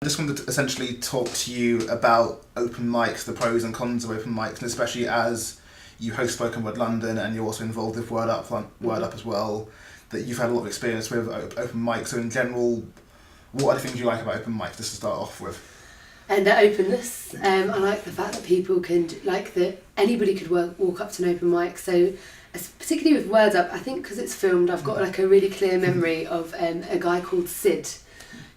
just wanted to essentially talk to you about open mics, the pros and cons of open mics, and especially as you host Spoken Word London and you're also involved with Word Up as well, that you've had a lot of experience with open mics. So in general, what are the things you like about open mics, just to start off with? And the openness. I like the fact that people can, that anybody could walk up to an open mic. So particularly with Word Up, I think because it's filmed, I've got like a really clear memory of a guy called Sid,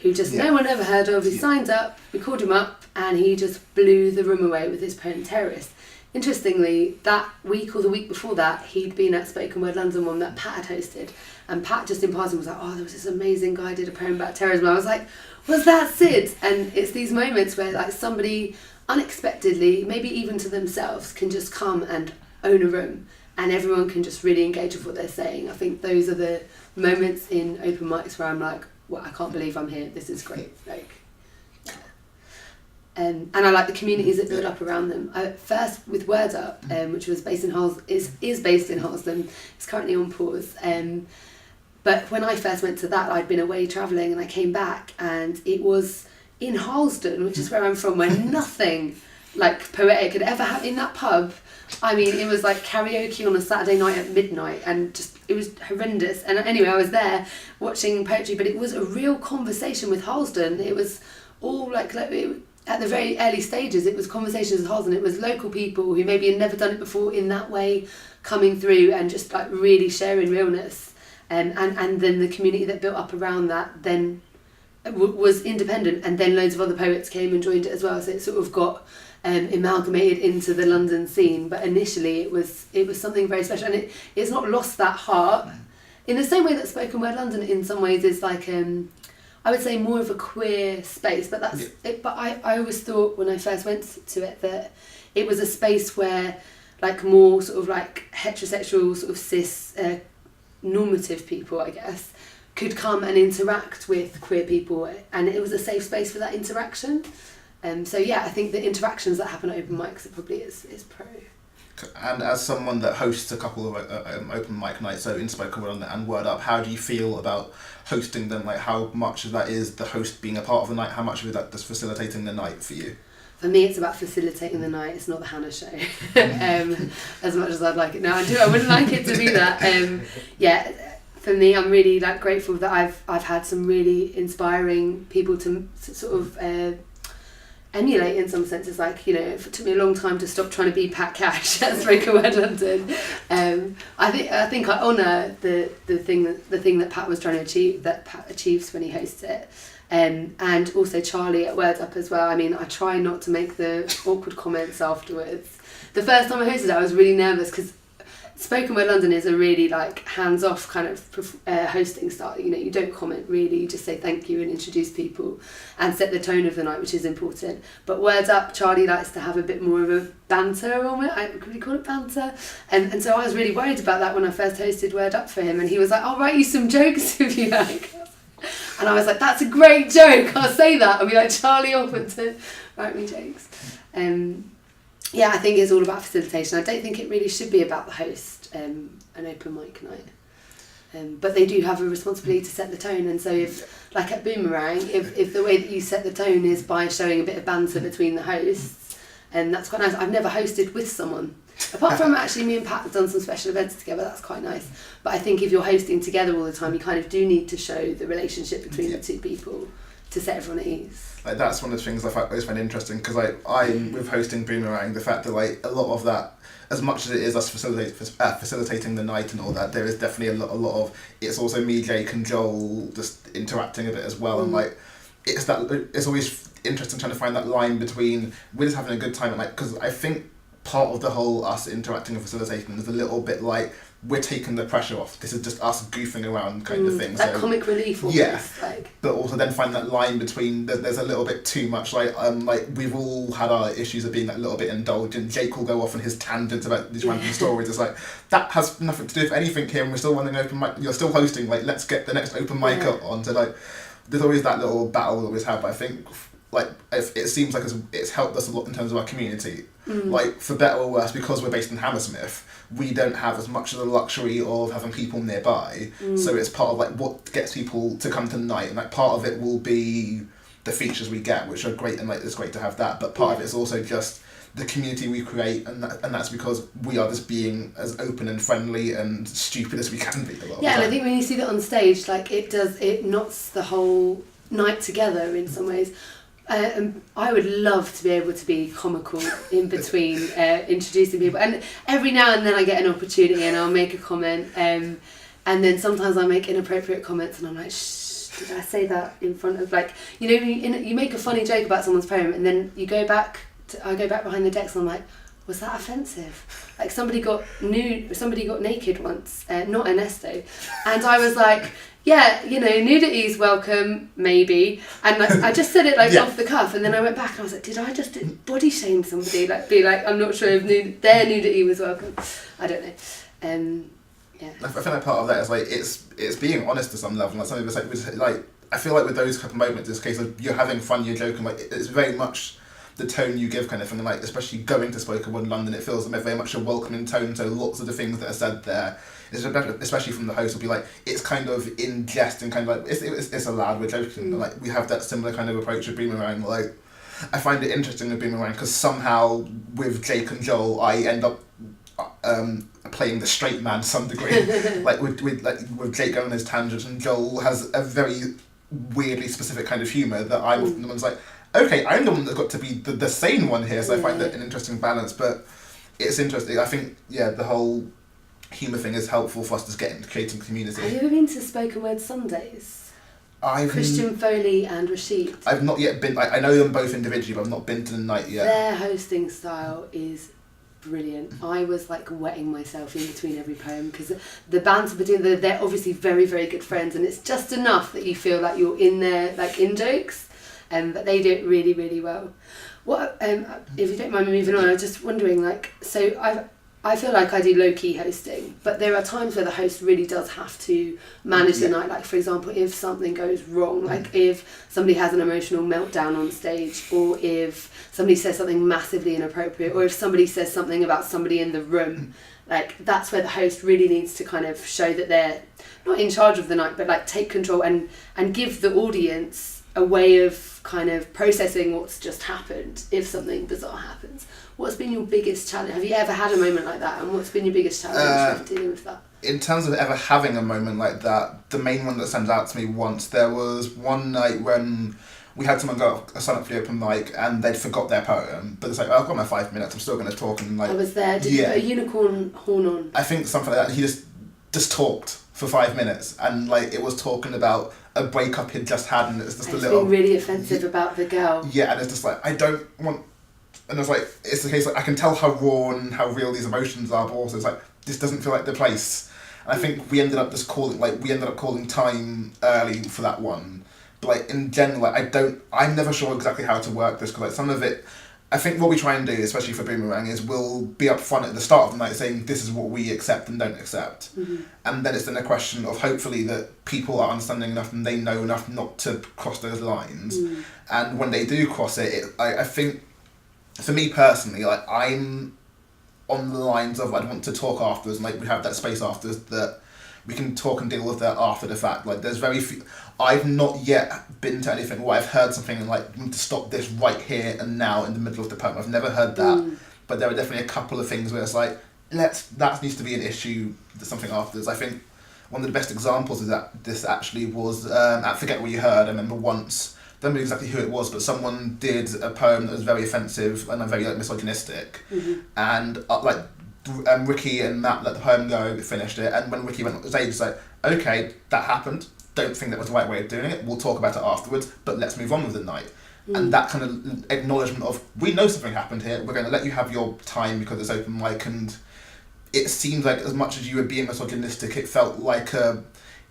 who just no one ever heard of. He signed up, we called him up, and he just blew the room away with his poem Terrorist. Interestingly, that week or the week before that, he'd been at Spoken Word London one that Pat had hosted, and Pat just in passing was like, oh, there was this amazing guy did a poem about terrorism. I was like, was that Sid? And it's these moments where like somebody unexpectedly, maybe even to themselves, can just come and own a room, and everyone can just really engage with what they're saying. I think those are the moments in open mics where I'm like, well, I can't believe I'm here. This is great. And I like the communities that build up around them. First with Word Up, which was based in is based in Harlesden. It's currently on pause. But when I first went to that, I'd been away travelling, and I came back, and it was in Harlesden, which is where I'm from, where nothing like poetic had ever happened in that pub. I mean, it was like karaoke on a Saturday night at midnight, and just it was horrendous. And anyway, I was there watching poetry, but it was a real conversation with Harlesden. It was all at the very early stages, it was conversations with Harlesden. It was local people who maybe had never done it before in that way coming through and just like really sharing realness. And then the community that built up around that then was independent, and then loads of other poets came and joined it as well. So it sort of got amalgamated into the London scene. But initially it was something very special, and it's not lost that heart. In the same way that Spoken Word London in some ways is like I would say more of a queer space, but that's it. But I always thought when I first went to it that it was a space where like more sort of like heterosexual sort of cis normative people, I guess, could come and interact with queer people, and it was a safe space for that interaction. So yeah, I think the interactions that happen at open mics probably is pro. And as someone that hosts a couple of open mic nights, so in Spoken Word and Word Up, how do you feel about hosting them? Like, how much of that is the host being a part of the night? How much of that is facilitating the night for you? For me, it's about facilitating the night. It's not the Hannah show. As much as I'd like it now, I wouldn't like it to be that. For me, I'm really like grateful that I've had some really inspiring people to sort of emulate in some senses. Like, it took me a long time to stop trying to be Pat Cash at Spoken Word London. I think I honour the thing that Pat was trying to achieve, that Pat achieves when he hosts it. And also Charlie at Word Up as well. I mean, I try not to make the awkward comments afterwards. The first time I hosted it, I was really nervous because Spoken Word London is a really like hands-off kind of hosting style. You don't comment really, you just say thank you and introduce people and set the tone of the night, which is important. But Word Up, Charlie likes to have a bit more of a banter on it. Could we call it banter? And so I was really worried about that when I first hosted Word Up for him, and he was like, I'll write you some jokes if you like. And I was like, that's a great joke, I'll say that. I'll be like, Charlie offered to write me jokes. I think it's all about facilitation. I don't think it really should be about the host, an open mic night. But they do have a responsibility to set the tone. And so if, like at Boomerang, if the way that you set the tone is by showing a bit of banter between the hosts, and that's quite nice. I've never hosted with someone. Apart from actually me and Pat have done some special events together, that's quite nice. But I think if you're hosting together all the time, you kind of do need to show the relationship between the two people to set everyone at ease. Like, that's one of the things I always find interesting, because I with hosting Boomerang, the fact that like a lot of that, as much as it is us facilitating the night and all that, there is definitely a lot of, it's also me, Jake and Joel just interacting a bit as well. And like it's always interesting trying to find that line between we're just having a good time and like, because I think part of the whole us interacting and facilitating is a little bit like we're taking the pressure off. This is just us goofing around kind of thing. That so, comic relief almost. Yeah, but also then find that line between there's a little bit too much. Like we've all had our issues of being a little bit indulgent. Jake will go off on his tangents about these random stories. It's like that has nothing to do with anything here. And we're still running open mic. You're still hosting. Like, let's get the next open mic on. So like, there's always that little battle we always have. But I think like it seems like it's helped us a lot in terms of our community. Like, for better or worse, because we're based in Hammersmith, we don't have as much of the luxury of having people nearby. So it's part of like what gets people to come to the night, and like part of it will be the features we get, which are great, and like it's great to have that. But part of it is also just the community we create, and that's because we are just being as open and friendly and stupid as we can be a lot of the time. And I think when you see that on stage, like it knots the whole night together in some ways. And I would love to be able to be comical in between introducing people, and every now and then I get an opportunity and I'll make a comment, and then sometimes I make inappropriate comments and I'm like, shh, did I say that in front of, like, you know, you make a funny joke about someone's poem and then I go back behind the decks and I'm like, was that offensive? Like somebody got naked once, not Ernesto, and I was like, yeah, you know, nudity's welcome, maybe. And like, I just said it like off the cuff, and then I went back and I was like, did I just body shame somebody? Like, be like, I'm not sure if their nudity was welcome. I don't know. Yeah. I feel like part of that is like it's being honest to some level. Like some of it's like I feel like with those couple of moments, it's a case of you're having fun, you're joking. Like it's very much the tone you give kind of thing. Like especially going to Spoken Word in London, it feels very much a welcoming tone. So lots of the things that are said there, especially from the host, will be like it's kind of in jest and kind of like it's allowed, we're joking. But like we have that similar kind of approach with Boomerang. Like I find it interesting with Boomerang because somehow with Jake and Joel, I end up playing the straight man to some degree. like with Jake going on his tangents, and Joel has a very weirdly specific kind of humour that I'm often the one's like, okay, I'm the one that's got to be the sane one here, so I find that an interesting balance. But it's interesting. I think the whole humour thing is helpful for us to get into creating community. Have you ever been to Spoken Word Sundays? Christian Foley and Rashid. I've not yet been. I know them both individually, but I've not been to the night yet. Their hosting style is brilliant. I was like wetting myself in between every poem because the banter between they're obviously very, very good friends, and it's just enough that you feel like you're in there, like in jokes, but they do it really, really well. What if you don't mind me moving on, I was just wondering, like, so I feel like I do low-key hosting, but there are times where the host really does have to manage the night. Like, for example, if something goes wrong, like if somebody has an emotional meltdown on stage, or if somebody says something massively inappropriate, or if somebody says something about somebody in the room, like that's where the host really needs to kind of show that they're not in charge of the night, but like take control and give the audience a way of kind of processing what's just happened if something bizarre happens. What's been your biggest challenge? Have you ever had a moment like that? And what's been your biggest challenge dealing with that? In terms of ever having a moment like that, the main one that stands out to me once, there was one night when we had someone go sign up for the open mic and they'd forgot their poem, but it's like, I've got my 5 minutes, I'm still going to talk. And like, I was there. Did you put a unicorn horn on? I think something like that. He just talked for 5 minutes, and like it was talking about a breakup he'd just had, and it's just a little... being really offensive about the girl. Yeah, and it's just like, I don't want... And it's like, it's the case, like, I can tell how raw and how real these emotions are, but also it's like, this doesn't feel like the place. And I think we ended up calling time early for that one. But like, in general, like, I'm never sure exactly how to work this, because like, some of it, I think what we try and do, especially for Boomerang, is we'll be upfront at the start of the night saying this is what we accept and don't accept. And then it's then a question of hopefully that people are understanding enough and they know enough not to cross those lines. And when they do cross it, I think, for me personally, like, I'm on the lines of I'd want to talk afterwards, and like we have that space afterwards that we can talk and deal with that after the fact. Like there's very few, I've not yet been to anything where I've heard something and like, need to stop this right here and now in the middle of the poem. I've never heard that, but there are definitely a couple of things where it's like, that needs to be an issue, something afterwards. I think one of the best examples of that, this actually was at Forget What You Heard. I remember once, I don't know exactly who it was, but someone did a poem that was very offensive and very like misogynistic, and Ricky and Matt let the poem go, finished it, and when Ricky went on stage, was like, okay, that happened, don't think that was the right way of doing it, we'll talk about it afterwards, but let's move on with the night. And that kind of acknowledgement of, we know something happened here, we're going to let you have your time because it's open mic, and it seemed like as much as you were being misogynistic, it felt like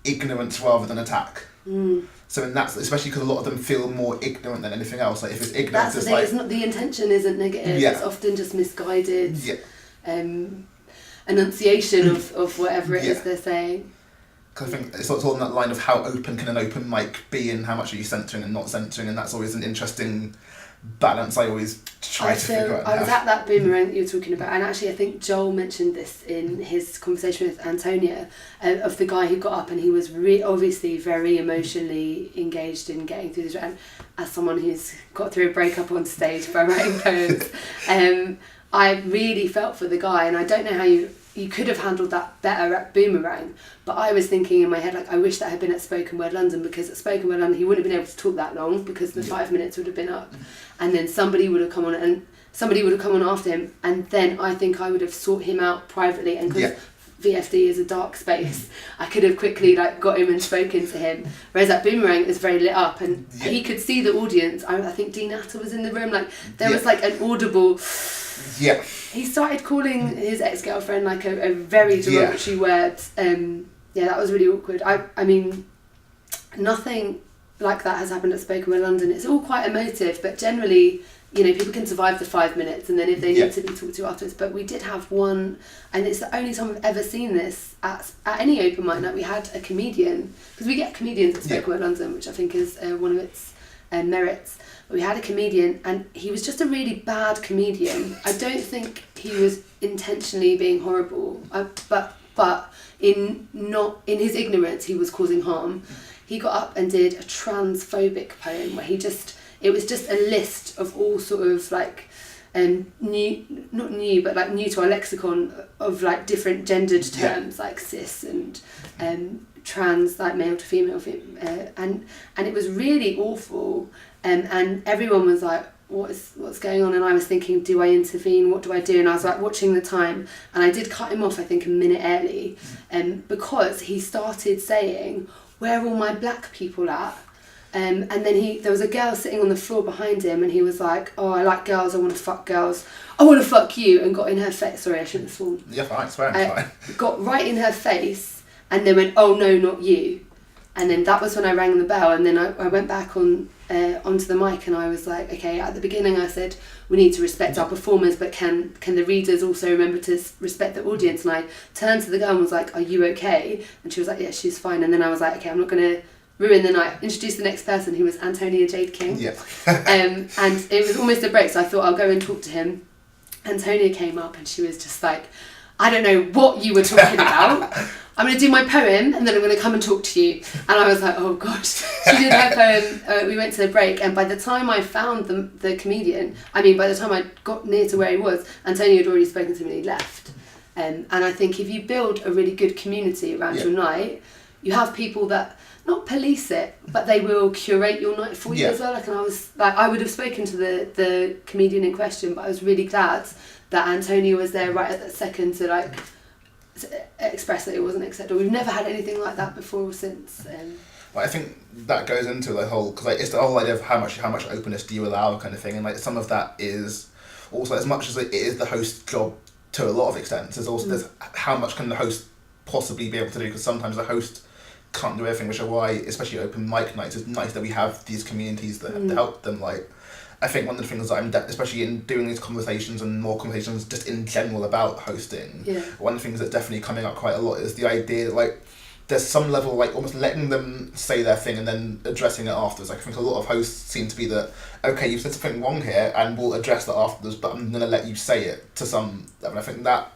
ignorance rather than attack. So in that, especially because a lot of them feel more ignorant than anything else. Like if it's ignorance, that's the it's thing. like, It's not, the intention isn't negative. It's often just misguided enunciation of whatever it is they're saying. Because I think it's all on that line of how open can an open mic be and how much are you censoring and not censoring, and that's always an interesting balance I always try to figure out. I was at that boomerang that you were talking about, and actually I think Joel mentioned this in his conversation with Antonia, of the guy who got up and he was obviously very emotionally engaged in getting through this. And as someone who's got through a breakup on stage by writing poems, I really felt for the guy, and I don't know how you could have handled that better at Boomerang, but I was thinking in my head, like, I wish that had been at Spoken Word London, because at Spoken Word London he wouldn't have been able to talk that long because the 5 minutes would have been up, and then somebody would have come on after him, and then I think I would have sought him out privately, and because VFD is a dark space, I could have quickly got him and spoken to him, whereas at Boomerang it was very lit up, and he could see the audience. I think Dean Atta was in the room, there was an audible... Yeah. He started calling his ex-girlfriend a very derogatory word. That was really awkward. I mean, nothing like that has happened at Spoken Word London. It's all quite emotive, but generally, people can survive the 5 minutes, and then if they need to be talked to afterwards. But we did have one, and it's the only time I've ever seen this at any open mic night. We had a comedian, because we get comedians at Spoken Word London, which I think is one of its merits. We had a comedian, and he was just a really bad comedian. I don't think he was intentionally being horrible, but in his ignorance he was causing harm. He got up and did a transphobic poem where it was just a list of all sort of new to our lexicon of different gendered terms like cis and trans, male to female, and it was really awful. And everyone was like, what's going on? And I was thinking, do I intervene? What do I do? And I was watching the time, and I did cut him off, I think, a minute early, because he started saying, where are all my black people at? And then there was a girl sitting on the floor behind him, and he was like, oh, I like girls, I want to fuck girls, I want to fuck you, and got in her face. Sorry, I shouldn't have sworn. Yeah, fine, it's fine. Got right in her face, and then went, oh no, not you. And then that was when I rang the bell, and then I went back onto the mic, and I was like, okay, at the beginning I said we need to respect our performers, but can the readers also remember to respect the audience? And I turned to the girl and was like, are you okay? And she was like, yeah, she's fine. And then I was like, okay, I'm not going to ruin the night. Introduced the next person, who was Antonia Jade King. Yeah. And it was almost a break, so I thought I'll go and talk to him. Antonia came up, and she was just like, I don't know what you were talking about. I'm going to do my poem, and then I'm going to come and talk to you. And I was like, oh God. She did her poem, we went to the break, and by the time I found the comedian, by the time I got near to where he was, Antonio had already spoken to me and he left. And I think if you build a really good community around your night, you have people that not police it, but they will curate your night for you as well. And I was I would have spoken to the comedian in question, but I was really glad that Antonio was there right at that second to express that it wasn't acceptable. We've never had anything like that before or since. I think that goes into the whole, because it's the whole idea of how much openness do you allow, kind of thing, and some of that is also, as much as it is the host's job to a lot of extents, there's how much can the host possibly be able to do, because sometimes the host can't do everything, which is why, especially open mic nights, it's nice that we have these communities that to help them. I think one of the things that especially in doing these conversations and more conversations just in general about hosting, one of the things that's definitely coming up quite a lot is the idea that there's some level almost letting them say their thing and then addressing it afterwards. I think a lot of hosts seem to be that, okay, you've said something wrong here and we'll address that afterwards, but I'm going to let you say it to some level. I think that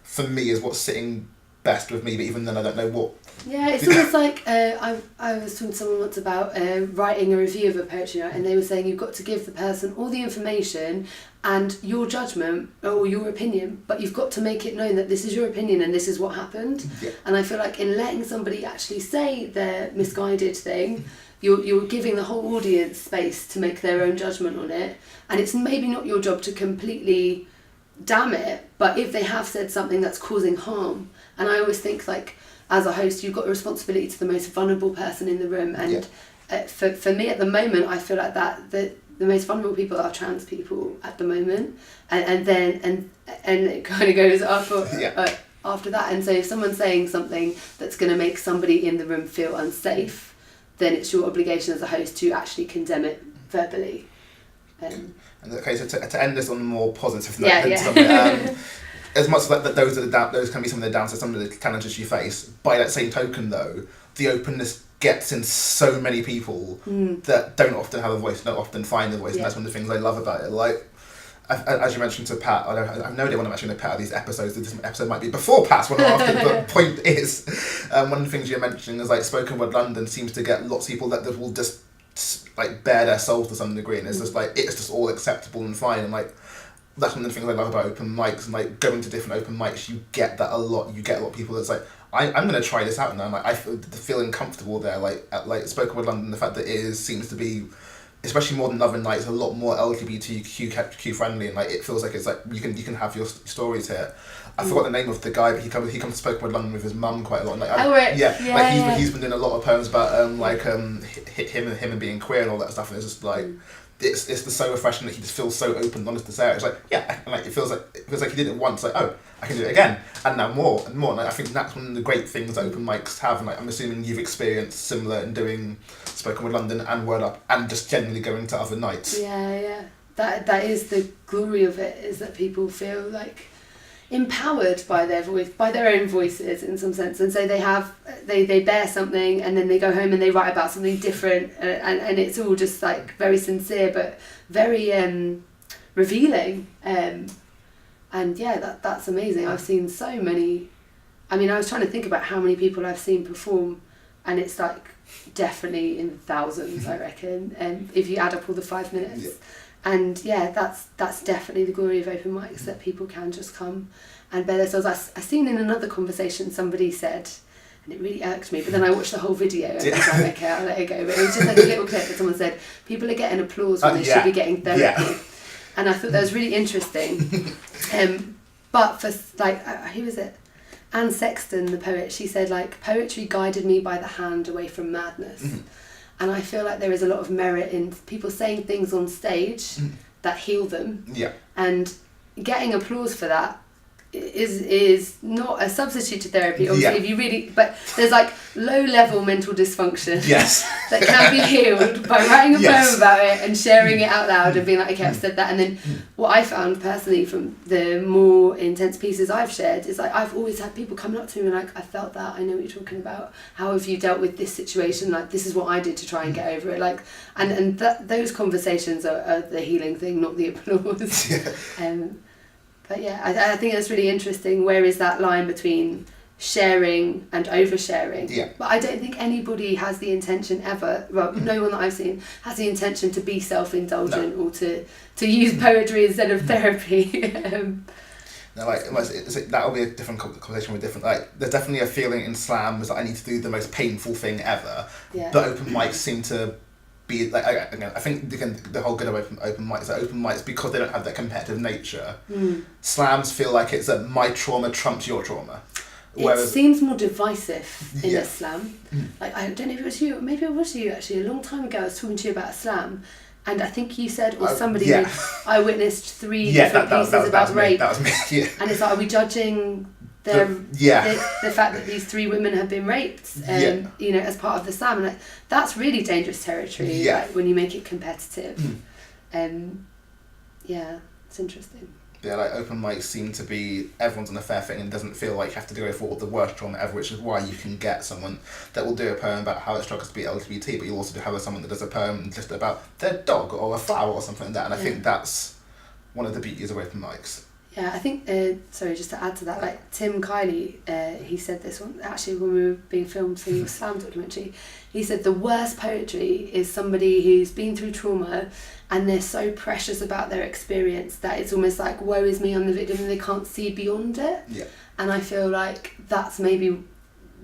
for me is what's sitting best with me, but even then I don't know what. Yeah, it's almost I was talking to someone once about writing a review of a poetry night, and they were saying you've got to give the person all the information and your judgment or your opinion, but you've got to make it known that this is your opinion and this is what happened. And I feel in letting somebody actually say their misguided thing, you're giving the whole audience space to make their own judgment on it, and it's maybe not your job to completely damn it, but if they have said something that's causing harm, and I always think as a host, you've got a responsibility to the most vulnerable person in the room, and for me at the moment, I feel that the most vulnerable people are trans people at the moment, and then it kind of goes after that. And so if someone's saying something that's going to make somebody in the room feel unsafe, then it's your obligation as a host to actually condemn it verbally. And okay, so to end this on a more positive note, as much as that those can be some of the downsides, some of the challenges you face. By that same token, though, the openness gets in so many people that don't often have a voice, don't often find a voice, and that's one of the things I love about it. Like, as you mentioned to Pat, I have no idea when I'm actually going to Pat of these episodes. This episode might be before Pat's one or after, but the point is, one of the things you're mentioning is like spoken word London seems to get lots of people that will just like bare their soul to some degree, and it's just like it's just all acceptable and fine, and like that's one of the things I love about open mics, and like going to different open mics, you get that a lot. You get a lot of people that's like, I'm going to try this out now, and like I feel feeling comfortable there. Like at like spoken word London, the fact that it seems to be, especially more than other nights, a lot more LGBTQ friendly, and like it feels like it's like you can have your stories here. I forgot the name of the guy, but he comes to spoken word London with his mum quite a lot. And like, he's been doing a lot of poems about him and being queer and all that stuff, and it's just like it's just so refreshing that he just feels so open and honest to say it. It's like and like it feels like he did it once, like I can do it again, and now more and more. And I think that's one of the great things that open mics have, and like I'm assuming you've experienced similar in doing spoken word London and Word Up, and just generally going to other nights. Yeah. That is the glory of it, is that people feel like empowered by their voice, by their own voices in some sense, and so they bear something, and then they go home and they write about something different, and it's all just like very sincere but very revealing, and that's amazing. I've seen so many. I mean, I was trying to think about how many people I've seen perform, and it's like definitely in thousands, I reckon, if you add up all the 5 minutes. Yeah. And that's definitely the glory of open mics, that people can just come and bear themselves. I seen in another conversation somebody said, and it really irked me, but then I watched the whole video and I was like, okay, I'll let it go. But it was just like a little clip that someone said, people are getting applause when they should be getting therapy. Yeah. And I thought that was really interesting. But for like, who was it? Anne Sexton, the poet, she said like, poetry guided me by the hand away from madness. Mm-hmm. And I feel like there is a lot of merit in people saying things on stage that heal them. Yeah. And getting applause for that is not a substitute to therapy, obviously, if you really, but there's like low level mental dysfunction that can be healed by writing a poem about it and sharing it out loud and being like, okay, I've said that. And then what I found personally from the more intense pieces I've shared is like, I've always had people coming up to me and like, I felt that, I know what you're talking about, how have you dealt with this situation, like this is what I did to try and get over it, like, and those conversations are the healing thing, not the applause. But yeah, I think that's really interesting. Where is that line between sharing and oversharing? Yeah. But I don't think anybody has the intention ever, well, no one that I've seen has the intention to be self-indulgent or to use poetry instead of therapy. No, like that'll be a different conversation with different. Like, there's definitely a feeling in slams that I need to do the most painful thing ever. Yeah. But open mics seem to be like, again, I think the whole good of open mics, that open mics, because they don't have that competitive nature, slams feel like it's that my trauma trumps your trauma. It seems more divisive in a slam. Like, I don't know if it was you, maybe it was you actually, a long time ago I was talking to you about a slam, and I think you said, or somebody I witnessed 3 different pieces about rape. That was me, yeah. And it's like, are we judging the fact that these 3 women have been raped, you know, as part of the slam, and like, that's really dangerous territory. Like, when you make it competitive. It's interesting. Yeah, like open mics seem to be everyone's on a fair thing and doesn't feel like you have to go for the worst trauma ever, which is why you can get someone that will do a poem about how it struggles to be LGBT, but you also have someone that does a poem just about their dog or a flower or something like that, and I think that's one of the beauties of open mics. Yeah, I think, sorry, just to add to that, like Tim Kiley, he said this one, actually when we were being filmed for your slam documentary, he said the worst poetry is somebody who's been through trauma and they're so precious about their experience that it's almost like, woe is me, I'm the victim, and they can't see beyond it. Yeah. And I feel like that's maybe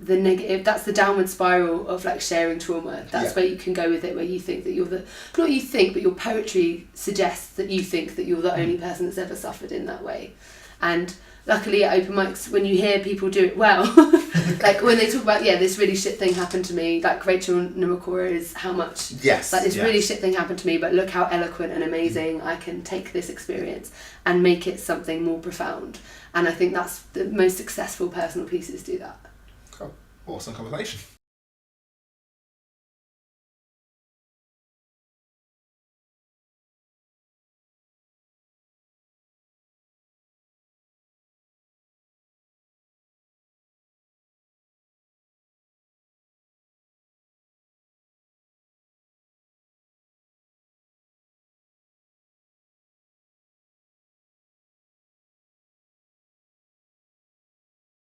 the negative, that's the downward spiral of like sharing trauma. That's where you can go with it, where you think that you're not you think, but your poetry suggests that you think that you're the only person that's ever suffered in that way. And luckily at open mics, when you hear people do it well, like when they talk about, this really shit thing happened to me, like Rachel Namakura is how much, like this really shit thing happened to me, but look how eloquent and amazing I can take this experience and make it something more profound. And I think that's the most successful personal pieces do that. Cool. Awesome conversation.